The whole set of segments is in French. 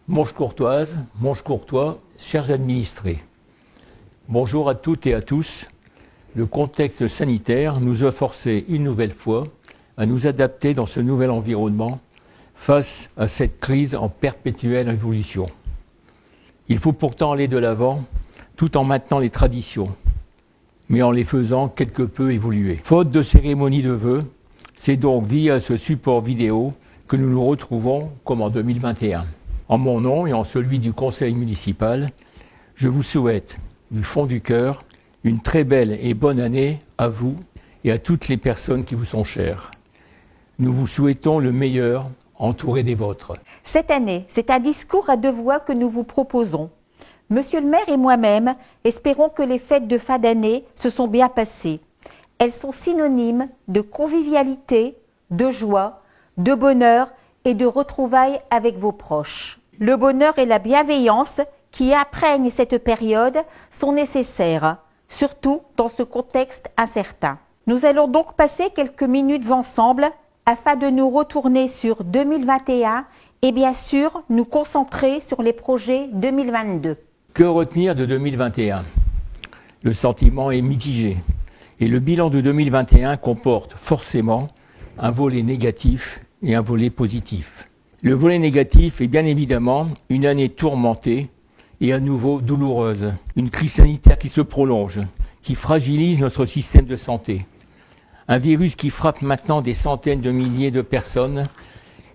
Monge courtoise, monge courtois, chers administrés. Bonjour à toutes et à tous. Le contexte sanitaire nous a forcé une nouvelle fois à nous adapter dans ce nouvel environnement face à cette crise en perpétuelle évolution. Il faut pourtant aller de l'avant tout en maintenant les traditions, mais en les faisant quelque peu évoluer. Faute de cérémonie de vœux, c'est donc via ce support vidéo que nous nous retrouvons comme en 2021. En mon nom et en celui du conseil municipal, je vous souhaite du fond du cœur une très belle et bonne année à vous et à toutes les personnes qui vous sont chères. Nous vous souhaitons le meilleur, entouré des vôtres. Cette année, c'est un discours à deux voix que nous vous proposons. Monsieur le maire et moi-même espérons que les fêtes de fin d'année se sont bien passées. Elles sont synonymes de convivialité, de joie, de bonheur et de retrouvailles avec vos proches. Le bonheur et la bienveillance qui imprègnent cette période sont nécessaires, surtout dans ce contexte incertain. Nous allons donc passer quelques minutes ensemble afin de nous retourner sur 2021 et bien sûr nous concentrer sur les projets 2022. Que retenir de 2021 ? Le sentiment est mitigé et le bilan de 2021 comporte forcément un volet négatif et un volet positif. Le volet négatif est bien évidemment une année tourmentée et à nouveau douloureuse. Une crise sanitaire qui se prolonge, qui fragilise notre système de santé. Un virus qui frappe maintenant des centaines de milliers de personnes.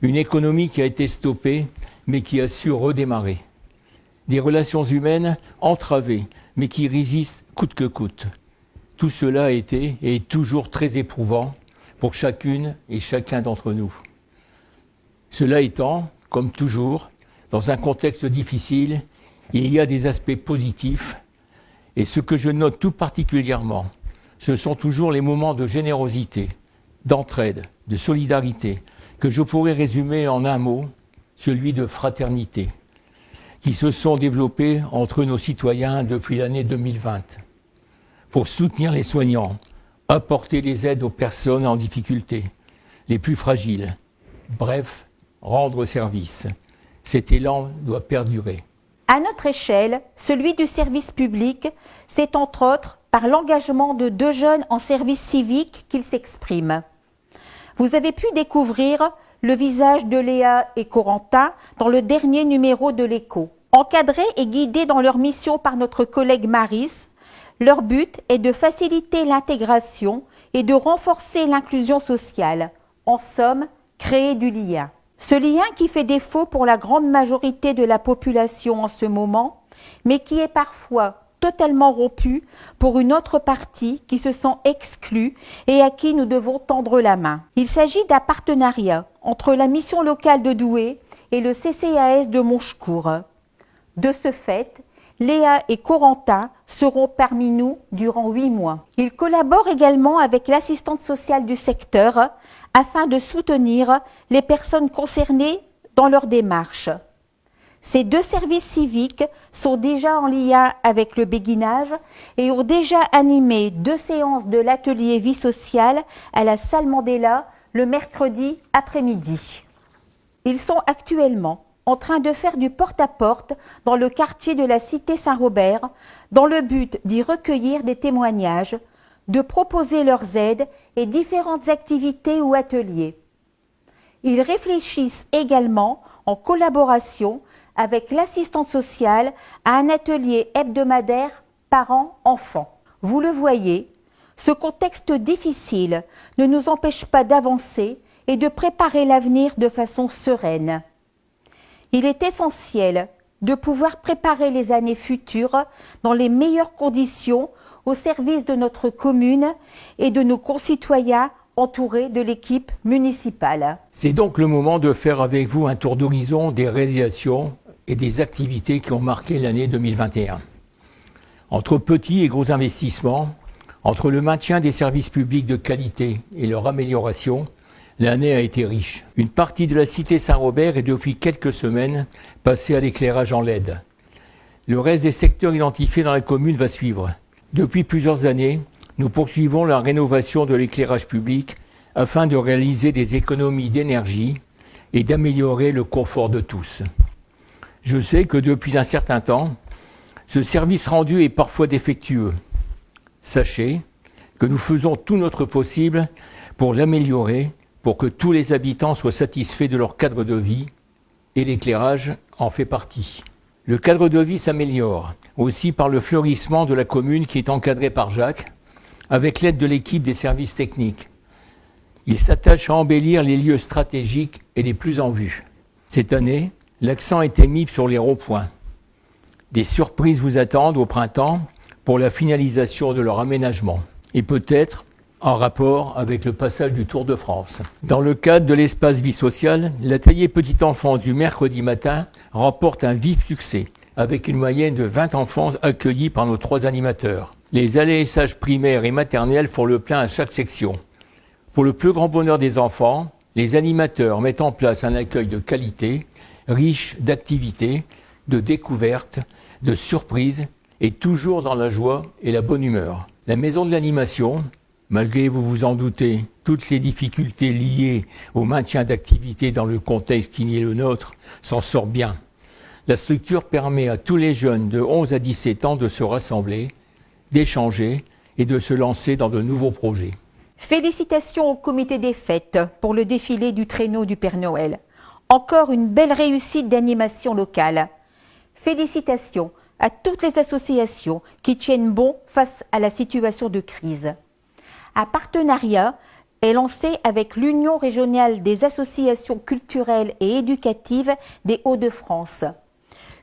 Une économie qui a été stoppée mais qui a su redémarrer. Des relations humaines entravées mais qui résistent coûte que coûte. Tout cela a été et est toujours très éprouvant pour chacune et chacun d'entre nous. Cela étant, comme toujours, dans un contexte difficile, il y a des aspects positifs et ce que je note tout particulièrement, ce sont toujours les moments de générosité, d'entraide, de solidarité, que je pourrais résumer en un mot, celui de fraternité, qui se sont développés entre nos citoyens depuis l'année 2020, pour soutenir les soignants, apporter les aides aux personnes en difficulté, les plus fragiles, bref, rendre service. Cet élan doit perdurer. À notre échelle, celui du service public, c'est entre autres par l'engagement de deux jeunes en service civique qu'il s'exprime. Vous avez pu découvrir le visage de Léa et Corentin dans le dernier numéro de l'Écho. Encadrés et guidés dans leur mission par notre collègue Maris, leur but est de faciliter l'intégration et de renforcer l'inclusion sociale. En somme, créer du lien. Ce lien qui fait défaut pour la grande majorité de la population en ce moment, mais qui est parfois totalement rompu pour une autre partie qui se sent exclue et à qui nous devons tendre la main. Il s'agit d'un partenariat entre la mission locale de Douai et le CCAS de Monchecourt. De ce fait, Léa et Corentin seront parmi nous durant 8 mois. Ils collaborent également avec l'assistante sociale du secteur afin de soutenir les personnes concernées dans leur démarche. Ces deux services civiques sont déjà en lien avec le béguinage et ont déjà animé 2 séances de l'atelier vie sociale à la salle Mandela le mercredi après-midi. Ils sont actuellement en train de faire du porte-à-porte dans le quartier de la cité Saint-Robert dans le but d'y recueillir des témoignages, de proposer leurs aides et différentes activités ou ateliers. Ils réfléchissent également en collaboration avec l'assistante sociale à un atelier hebdomadaire parents-enfants. Vous le voyez, ce contexte difficile ne nous empêche pas d'avancer et de préparer l'avenir de façon sereine. Il est essentiel de pouvoir préparer les années futures dans les meilleures conditions au service de notre commune et de nos concitoyens entourés de l'équipe municipale. C'est donc le moment de faire avec vous un tour d'horizon des réalisations et des activités qui ont marqué l'année 2021. Entre petits et gros investissements, entre le maintien des services publics de qualité et leur amélioration, l'année a été riche. Une partie de la cité Saint-Robert est depuis quelques semaines passée à l'éclairage en LED. Le reste des secteurs identifiés dans la commune va suivre. Depuis plusieurs années, nous poursuivons la rénovation de l'éclairage public afin de réaliser des économies d'énergie et d'améliorer le confort de tous. Je sais que depuis un certain temps, ce service rendu est parfois défectueux. Sachez que nous faisons tout notre possible pour l'améliorer, pour que tous les habitants soient satisfaits de leur cadre de vie, et l'éclairage en fait partie. Le cadre de vie s'améliore aussi par le fleurissement de la commune qui est encadrée par Jacques, avec l'aide de l'équipe des services techniques. Il s'attache à embellir les lieux stratégiques et les plus en vue. Cette année, l'accent a été mis sur les ronds-points. Des surprises vous attendent au printemps pour la finalisation de leur aménagement et peut-être en rapport avec le passage du Tour de France. Dans le cadre de l'espace vie sociale, l'atelier petite enfance du mercredi matin remporte un vif succès avec une moyenne de 20 enfants accueillis par nos 3 animateurs. Les AESH primaires et maternelles font le plein à chaque section. Pour le plus grand bonheur des enfants, les animateurs mettent en place un accueil de qualité, riche d'activités, de découvertes, de surprises et toujours dans la joie et la bonne humeur. La maison de l'animation, malgré, vous vous en doutez, toutes les difficultés liées au maintien d'activités dans le contexte qui est le nôtre, s'en sort bien. La structure permet à tous les jeunes de 11 à 17 ans de se rassembler, d'échanger et de se lancer dans de nouveaux projets. Félicitations au comité des fêtes pour le défilé du traîneau du Père Noël. Encore une belle réussite d'animation locale. Félicitations à toutes les associations qui tiennent bon face à la situation de crise. Un partenariat est lancé avec l'Union régionale des associations culturelles et éducatives des Hauts-de-France.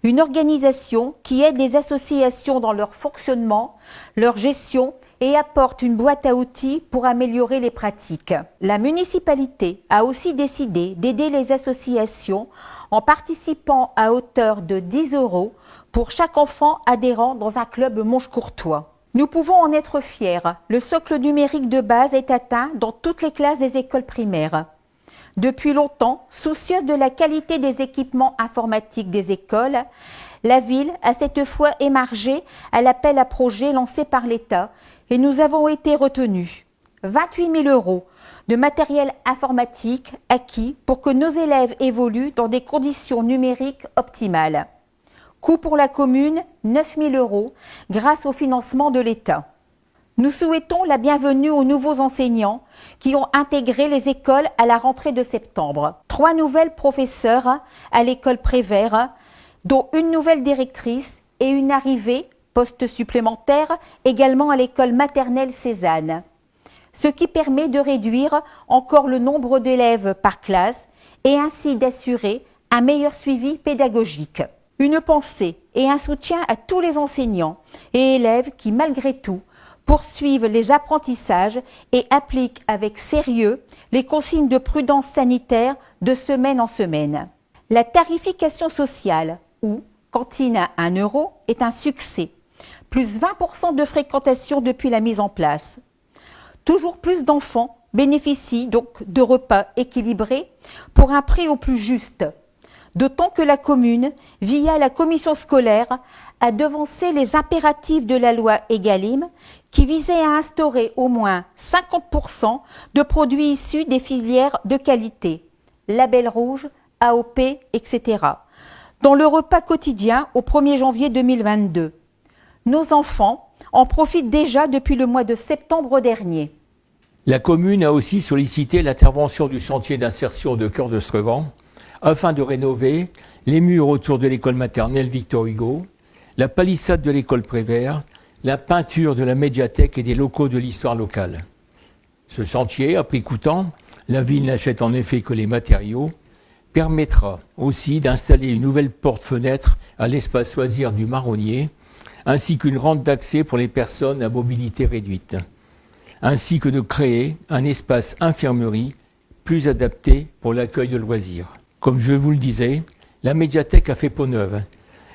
Une organisation qui aide les associations dans leur fonctionnement, leur gestion et apporte une boîte à outils pour améliorer les pratiques. La municipalité a aussi décidé d'aider les associations en participant à hauteur de 10 € pour chaque enfant adhérent dans un club Monchecourtois. Nous pouvons en être fiers. Le socle numérique de base est atteint dans toutes les classes des écoles primaires. Depuis longtemps, soucieuse de la qualité des équipements informatiques des écoles, la ville a cette fois émargé à l'appel à projet lancé par l'État et nous avons été retenus. 28 000 € de matériel informatique acquis pour que nos élèves évoluent dans des conditions numériques optimales. Coût pour la commune, 9 000 € grâce au financement de l'État. Nous souhaitons la bienvenue aux nouveaux enseignants qui ont intégré les écoles à la rentrée de septembre. 3 nouvelles professeurs à l'école Prévert, dont une nouvelle directrice et une arrivée, poste supplémentaire, également à l'école maternelle Cézanne. Ce qui permet de réduire encore le nombre d'élèves par classe et ainsi d'assurer un meilleur suivi pédagogique. Une pensée et un soutien à tous les enseignants et élèves qui, malgré tout, poursuivent les apprentissages et appliquent avec sérieux les consignes de prudence sanitaire de semaine en semaine. La tarification sociale, ou cantine à 1 € est un succès, plus 20% de fréquentation depuis la mise en place. Toujours plus d'enfants bénéficient donc de repas équilibrés pour un prix au plus juste, d'autant que la commune, via la commission scolaire, a devancé les impératifs de la loi Egalim qui visait à instaurer au moins 50% de produits issus des filières de qualité, label rouge, AOP, etc., dans le repas quotidien au 1er janvier 2022. Nos enfants en profitent déjà depuis le mois de septembre dernier. La commune a aussi sollicité l'intervention du chantier d'insertion de Cœur de Strevent afin de rénover les murs autour de l'école maternelle Victor Hugo, la palissade de l'école Prévert, la peinture de la médiathèque et des locaux de l'histoire locale. Ce chantier, à prix coûtant, la ville n'achète en effet que les matériaux, permettra aussi d'installer une nouvelle porte-fenêtre à l'espace loisir du Marronnier, ainsi qu'une rampe d'accès pour les personnes à mobilité réduite, ainsi que de créer un espace infirmerie plus adapté pour l'accueil de loisirs. Comme je vous le disais, la médiathèque a fait peau neuve.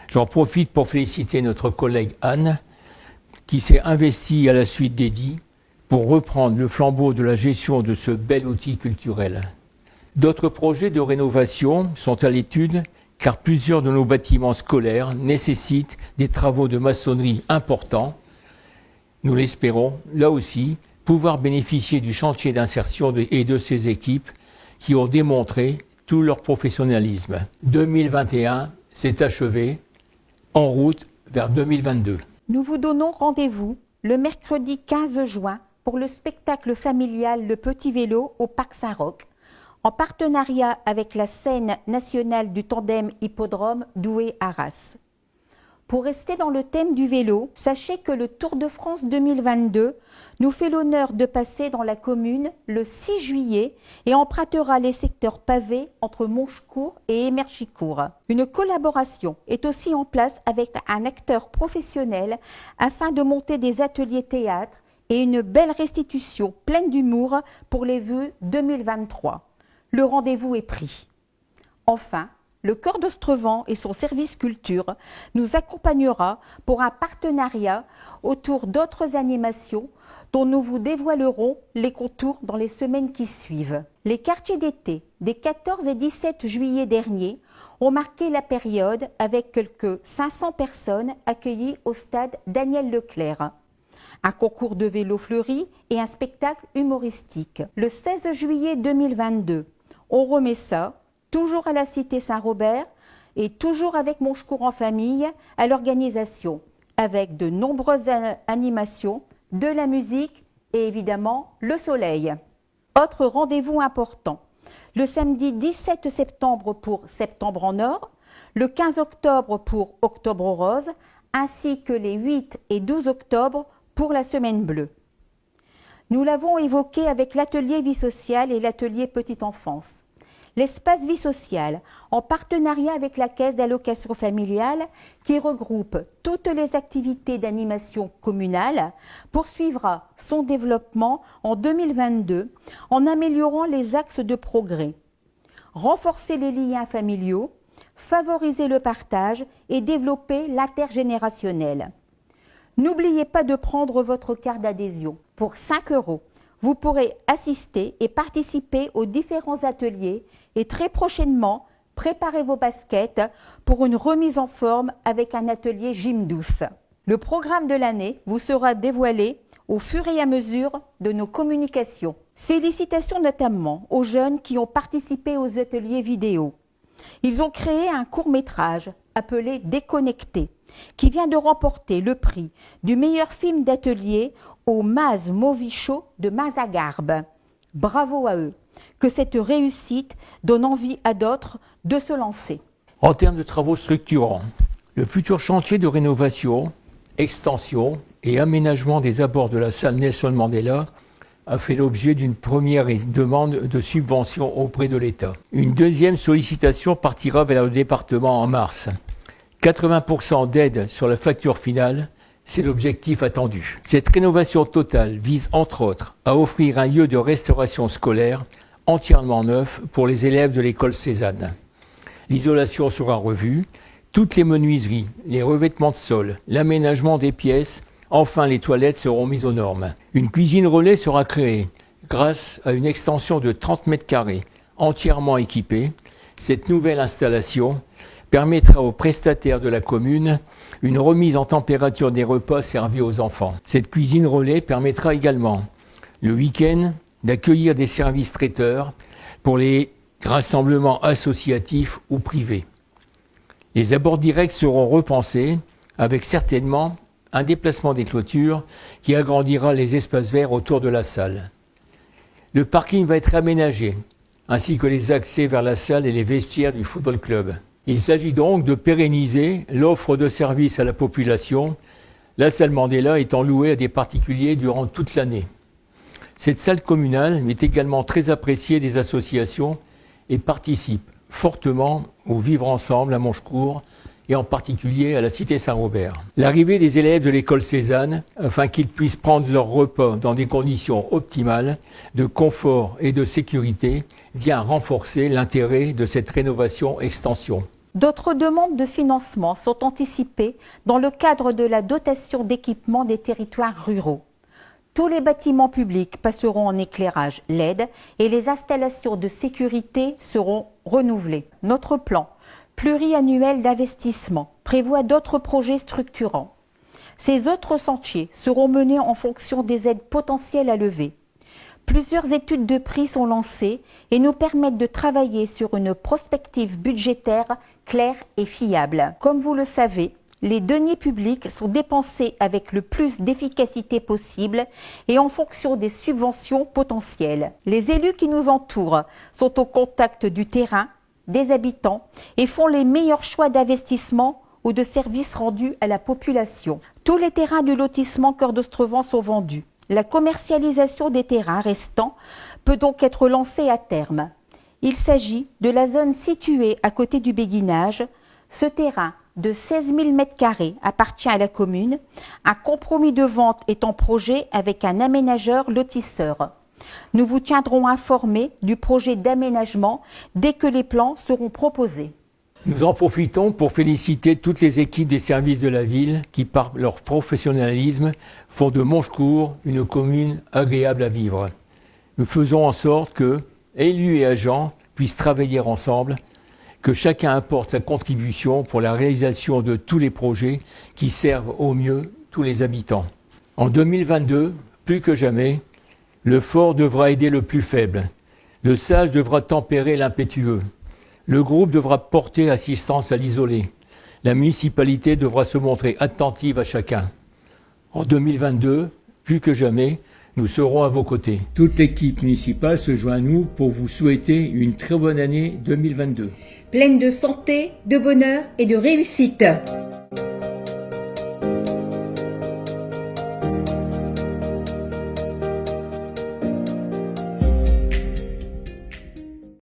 J'en profite pour féliciter notre collègue Anne, qui s'est investie à la suite d'Eddy pour reprendre le flambeau de la gestion de ce bel outil culturel. D'autres projets de rénovation sont à l'étude, car plusieurs de nos bâtiments scolaires nécessitent des travaux de maçonnerie importants. Nous l'espérons, là aussi, pouvoir bénéficier du chantier d'insertion et de ses équipes qui ont démontré tout leur professionnalisme. 2021 c'est achevé, en route vers 2022. Nous vous donnons rendez-vous le mercredi 15 juin pour le spectacle familial Le Petit Vélo au Parc Saint-Roch, en partenariat avec la scène nationale du tandem hippodrome Douai-Arras. Pour rester dans le thème du vélo, sachez que le Tour de France 2022 nous fait l'honneur de passer dans la commune le 6 juillet et empruntera les secteurs pavés entre Monchecourt et Émergicourt. Une collaboration est aussi en place avec un acteur professionnel afin de monter des ateliers théâtre et une belle restitution pleine d'humour pour les vœux 2023. Le rendez-vous est pris. Enfin, le Chœur d'Ostrevent et son service culture nous accompagnera pour un partenariat autour d'autres animations dont nous vous dévoilerons les contours dans les semaines qui suivent. Les quartiers d'été des 14 et 17 juillet dernier ont marqué la période avec quelques 500 personnes accueillies au stade Daniel Leclerc. Un concours de vélo fleuri et un spectacle humoristique. Le 16 juillet 2022, on remet ça, toujours à la Cité Saint-Robert et toujours avec Monchecourt en famille à l'organisation, avec de nombreuses animations, de la musique et évidemment le soleil. Autre rendez-vous important, le samedi 17 septembre pour Septembre en Or, le 15 octobre pour Octobre Rose, ainsi que les 8 et 12 octobre pour la Semaine Bleue. Nous l'avons évoqué avec l'atelier vie sociale et l'atelier petite enfance. L'espace vie sociale, en partenariat avec la Caisse d'allocation familiale, qui regroupe toutes les activités d'animation communale, poursuivra son développement en 2022 en améliorant les axes de progrès. Renforcer les liens familiaux, favoriser le partage et développer l'intergénérationnel. N'oubliez pas de prendre votre carte d'adhésion. Pour 5 €, vous pourrez assister et participer aux différents ateliers et très prochainement, préparez vos baskets pour une remise en forme avec un atelier gym douce. Le programme de l'année vous sera dévoilé au fur et à mesure de nos communications. Félicitations notamment aux jeunes qui ont participé aux ateliers vidéo. Ils ont créé un court-métrage appelé Déconnecté, qui vient de remporter le prix du meilleur film d'atelier au Maz Movie Show de Mazagarbe. Bravo à eux. Que cette réussite donne envie à d'autres de se lancer. En termes de travaux structurants, le futur chantier de rénovation, extension et aménagement des abords de la salle Nelson Mandela a fait l'objet d'une première demande de subvention auprès de l'État. Une deuxième sollicitation partira vers le département en mars. 80% d'aide sur la facture finale, c'est l'objectif attendu. Cette rénovation totale vise entre autres à offrir un lieu de restauration scolaire entièrement neuf pour les élèves de l'école Cézanne. L'isolation sera revue, toutes les menuiseries, les revêtements de sol, l'aménagement des pièces, enfin les toilettes seront mises aux normes. Une cuisine relais sera créée grâce à une extension de 30 mètres carrés entièrement équipée. Cette nouvelle installation permettra aux prestataires de la commune une remise en température des repas servis aux enfants. Cette cuisine relais permettra également, le week-end, d'accueillir des services traiteurs pour les rassemblements associatifs ou privés. Les abords directs seront repensés avec certainement un déplacement des clôtures qui agrandira les espaces verts autour de la salle. Le parking va être aménagé, ainsi que les accès vers la salle et les vestiaires du football club. Il s'agit donc de pérenniser l'offre de services à la population, la salle Mandela étant louée à des particuliers durant toute l'année. Cette salle communale est également très appréciée des associations et participe fortement au vivre ensemble à Monchecourt et en particulier à la Cité Saint-Robert. L'arrivée des élèves de l'école Cézanne, afin qu'ils puissent prendre leur repas dans des conditions optimales de confort et de sécurité, vient renforcer l'intérêt de cette rénovation-extension. D'autres demandes de financement sont anticipées dans le cadre de la dotation d'équipement des territoires ruraux. Tous les bâtiments publics passeront en éclairage LED et les installations de sécurité seront renouvelées. Notre plan pluriannuel d'investissement prévoit d'autres projets structurants. Ces autres chantiers seront menés en fonction des aides potentielles à lever. Plusieurs études de prix sont lancées et nous permettent de travailler sur une prospective budgétaire claire et fiable. Comme vous le savez, les deniers publics sont dépensés avec le plus d'efficacité possible et en fonction des subventions potentielles. Les élus qui nous entourent sont au contact du terrain, des habitants et font les meilleurs choix d'investissement ou de services rendus à la population. Tous les terrains du lotissement Cœur d'Ostrevent sont vendus. La commercialisation des terrains restants peut donc être lancée à terme. Il s'agit de la zone située à côté du béguinage. Ce terrain de 16 000 m² appartient à la commune. Un compromis de vente est en projet avec un aménageur lotisseur. Nous vous tiendrons informés du projet d'aménagement dès que les plans seront proposés. Nous en profitons pour féliciter toutes les équipes des services de la ville qui, par leur professionnalisme, font de Monchecourt une commune agréable à vivre. Nous faisons en sorte que, élus et agents, puissent travailler ensemble, que chacun apporte sa contribution pour la réalisation de tous les projets qui servent au mieux tous les habitants. En 2022, plus que jamais, le fort devra aider le plus faible. Le sage devra tempérer l'impétueux. Le groupe devra porter assistance à l'isolé. La municipalité devra se montrer attentive à chacun. En 2022, plus que jamais, nous serons à vos côtés. Toute l'équipe municipale se joint à nous pour vous souhaiter une très bonne année 2022. Pleine de santé, de bonheur et de réussite.